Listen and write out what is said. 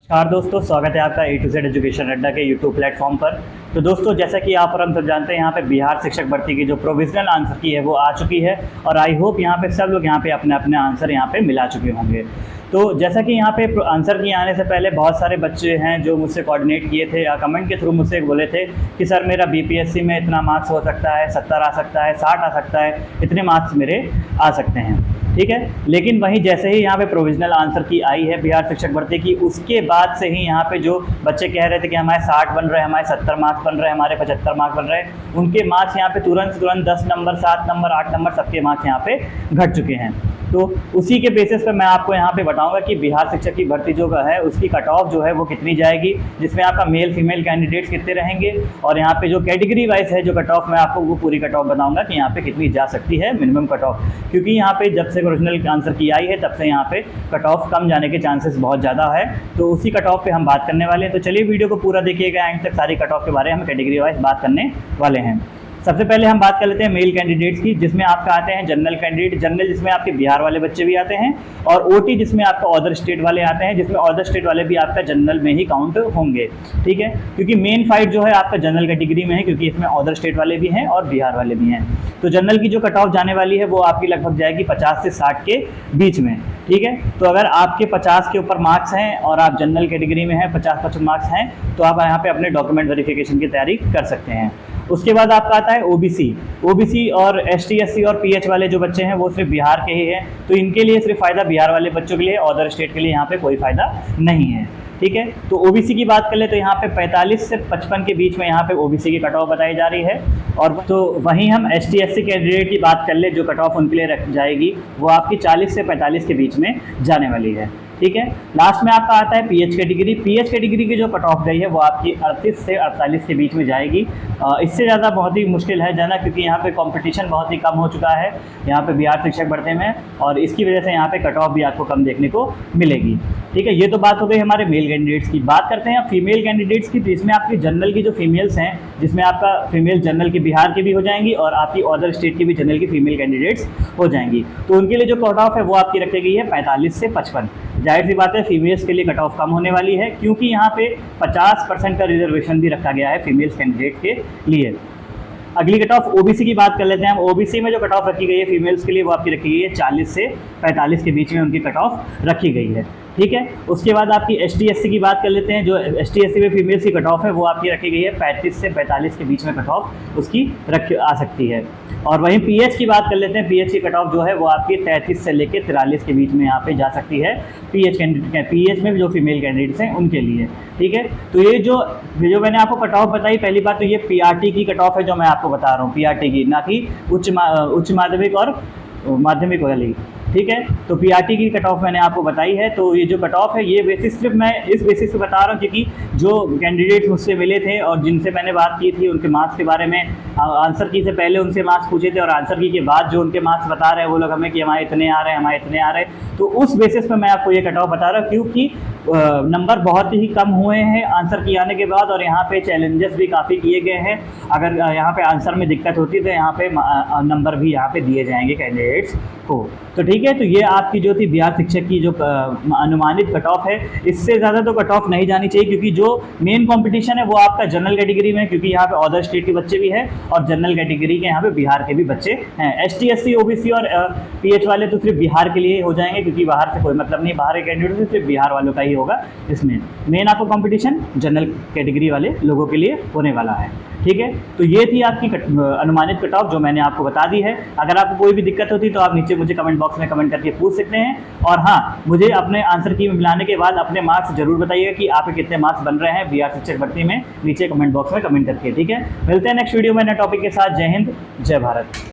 नमस्कार दोस्तों, स्वागत है आपका A to Z एजुकेशन अड्डा के यूट्यूब प्लेटफॉर्म पर। तो दोस्तों, जैसा कि आप और हम सब जानते हैं, यहाँ पे बिहार शिक्षक भर्ती की जो प्रोविजनल आंसर की है वो आ चुकी है और आई होप यहाँ पे सब लोग यहाँ पे अपने अपने आंसर यहाँ पे मिला चुके होंगे। तो जैसा कि यहाँ पे आंसर की आने से पहले बहुत सारे बच्चे हैं जो मुझसे कोऑर्डिनेट किए थे या कमेंट के थ्रू मुझसे बोले थे कि सर मेरा बीपीएससी में इतना मार्क्स हो सकता है, 70 आ सकता है, 60 आ सकता है, इतने मार्क्स मेरे आ सकते हैं, ठीक है। लेकिन वहीं जैसे ही यहाँ पे प्रोविजनल आंसर की आई है बिहार शिक्षक भर्ती की, उसके बाद से ही यहाँ पे जो बच्चे कह रहे थे कि हमारे 60 बन रहे हैं, हमारे 70 मार्क्स बन रहे हैं, हमारे 75 मार्क्स बन रहे हैं, उनके मार्क्स यहाँ पे तुरंत 10 नंबर, 7 नंबर, 8 नंबर सबके मार्क्स यहाँ पे घट चुके हैं। तो उसी के बेसिस पे मैं आपको यहाँ पे बताऊंगा कि बिहार शिक्षक की भर्ती जो है उसकी कट ऑफ जो है वो कितनी जाएगी, जिसमें आपका मेल फीमेल कैंडिडेट्स कितने रहेंगे और यहाँ पे जो कैटेगरी वाइज है जो कट ऑफ मैं आपको वो पूरी कट ऑफ बताऊंगा कि यहाँ पे कितनी जा सकती है मिनिमम कट ऑफ, क्योंकि यहाँ पे जब से ओरिजिनल आंसर की आई है तब से यहाँ पे कट ऑफ कम जाने के चांसेस बहुत ज़्यादा है। तो उसी कट ऑफ पे हम बात करने वाले हैं। तो चलिए वीडियो को पूरा देखिएगा एंड तक, सारी कट ऑफ के बारे में हम कैटेगरी वाइज बात करने वाले हैं। सबसे पहले हम बात कर लेते हैं मेल कैंडिडेट्स की, जिसमें आपका आते हैं जनरल कैंडिडेट, जनरल जिसमें आपके बिहार वाले बच्चे भी आते हैं, और ओटी जिसमें आपका अदर स्टेट वाले आते हैं, जिसमें अदर स्टेट वाले भी आपका जनरल में ही काउंट होंगे, ठीक है। क्योंकि मेन फाइट जो है आपका जनरल कैटेगरी में है, क्योंकि इसमें अदर स्टेट वाले भी हैं और बिहार वाले भी हैं। तो जनरल की जो कट ऑफ जाने वाली है वो आपकी लगभग जाएगी 50 से 60 के बीच में, ठीक है। तो अगर आपके 50 के ऊपर मार्क्स हैं और आप जनरल कैटेगरी में हैं, 50-55 मार्क्स हैं, तो आप यहाँ पे अपने डॉक्यूमेंट वेरिफिकेशन की तैयारी कर सकते हैं। उसके बाद आपका आता है ओबीसी और एसटी एससी और पीएच वाले जो बच्चे हैं वो सिर्फ बिहार के ही हैं। तो इनके लिए सिर्फ फ़ायदा बिहार वाले बच्चों के लिए, अदर स्टेट के लिए यहाँ पे कोई फ़ायदा नहीं है, ठीक है। तो ओबीसी की बात कर ले तो यहाँ पे 45 से 55 के बीच में यहाँ पे ओबीसी की कट ऑफ बताई जा रही है। और तो वहीं हम एसटी एससी कैंडिडेट की बात कर ले, जो कट ऑफ उनके लिए रख जाएगी वो आपकी 40 से 45 के बीच में जाने वाली है, ठीक है। लास्ट में आपका आता है पीएच कैटेगरी। पीएच कैटेगरी की जो कट ऑफ गई है वो आपकी 38 से 48 के बीच में जाएगी। इससे ज़्यादा बहुत ही मुश्किल है जाना, क्योंकि यहाँ पे कंपटीशन बहुत ही कम हो चुका है यहाँ पे बिहार शिक्षक भर्ती में, और इसकी वजह से यहाँ पे कट ऑफ भी आपको कम देखने को मिलेगी, ठीक है। ये तो बात हो गई हमारे मेल कैंडिडेट्स की। बात करते हैं फीमेल कैंडिडेट्स की। तो इसमें आपकी जनरल की जो फीमेल्स हैं, जिसमें आपका फीमेल जनरल की बिहार की भी हो जाएंगी और आपकी अदर स्टेट की भी जनरल की फीमेल कैंडिडेट्स हो जाएंगी। तो उनके लिए जो कट ऑफ है वो आपकी रखी गई है 45 से 55। जाहिर सी बात है फीमेल्स के लिए कट ऑफ कम होने वाली है, क्योंकि यहाँ पे 50% का रिजर्वेशन भी रखा गया है फीमेल्स कैंडिडेट के लिए। अगली कट ऑफ ओबीसी की बात कर लेते हैं हम। ओबीसी में जो कट ऑफ रखी गई है फीमेल्स के लिए वो आपकी रखी गई है 40 से 45 के बीच में उनकी कट ऑफ रखी गई है, ठीक है। उसके बाद आपकी एसटी एससी की बात कर लेते हैं। जो एसटी एससी में फीमेल्स की कट ऑफ है वो आपकी रखी गई है 35 से 45 के बीच में कट ऑफ उसकी आ सकती है। और वहीं पीएच की बात कर लेते हैं। पीएच की कट ऑफ जो है वो आपकी 33 से लेकर 43 के बीच में यहाँ पे जा सकती है पीएच कैंडिडेट, पीएच में जो फीमेल कैंडिडेट्स हैं उनके लिए, ठीक है। तो ये जो मैंने आपको कट ऑफ बताई, पहली बात तो ये पीआरटी की कट ऑफ है जो मैं आपको बता रहा हूँ, पीआरटी की, ना कि उच्च माध्यमिक और माध्यमिक वाली, ठीक है। तो पीआरटी की कट ऑफ मैंने आपको बताई है। तो ये जो कट ऑफ है ये बेसिस सिर्फ मैं इस बेसिस पे बता रहा हूँ क्योंकि जो कैंडिडेट्स मुझसे मिले थे और जिनसे मैंने बात की थी उनके मार्क्स के बारे में, आंसर की से पहले उनसे मार्क्स पूछे थे और आंसर की के बाद जो उनके मार्क्स बता रहे हैं वो लोग हमें कि हमारे इतने आ रहे हैं, हमारे इतने आ रहे हैं। तो उस बेसिस पे मैं आपको ये कट ऑफ बता रहा हूँ, क्योंकि नंबर बहुत ही कम हुए हैं आंसर की आने के बाद, और यहाँ पे चैलेंजेस भी काफ़ी किए गए हैं। अगर यहाँ पे आंसर में दिक्कत होती तो यहाँ पे नंबर भी यहाँ पे दिए जाएंगे कैंडिडेट्स को। तो ठीक है, तो ये आपकी जो थी बिहार शिक्षक की जो अनुमानित कट ऑफ है, इससे ज़्यादा तो कट ऑफ नहीं जानी चाहिए, क्योंकि जो मेन कंपटीशन है वो आपका जनरल कैटेगरी में, क्योंकि यहाँ पे अदर स्टेट के बच्चे भी हैं और जनरल कैटेगरी के यहाँ पे बिहार के भी बच्चे हैं। एसटी एससी ओबीसी और पीएच वाले तो सिर्फ बिहार के लिए हो जाएंगे, क्योंकि बाहर से कोई मतलब नहीं, बाहर के कैंडिडेट से सिर्फ बिहार वालों का ही होगा। इसमें मेन आपको कंपटीशन जनरल कैटेगरी वाले लोगों के लिए होने वाला है, ठीक है। तो ये थी आपकी अनुमानित कट ऑफ जो मैंने आपको बता दी है। अगर आपको कोई भी दिक्कत होती तो आप नीचे मुझे कमेंट बॉक्स में कमेंट करके पूछ सकते हैं। और हाँ, मुझे अपने आंसर की मिलाने के बाद अपने मार्क्स जरूर बताइएगा कि आपके कितने मार्क्स बन रहे हैं बिहार शिक्षक भर्ती में, नीचे कमेंट बॉक्स में कमेंट करके, ठीक है। मिलते हैं नेक्स्ट वीडियो में नए टॉपिक के साथ। जय हिंद, जय भारत।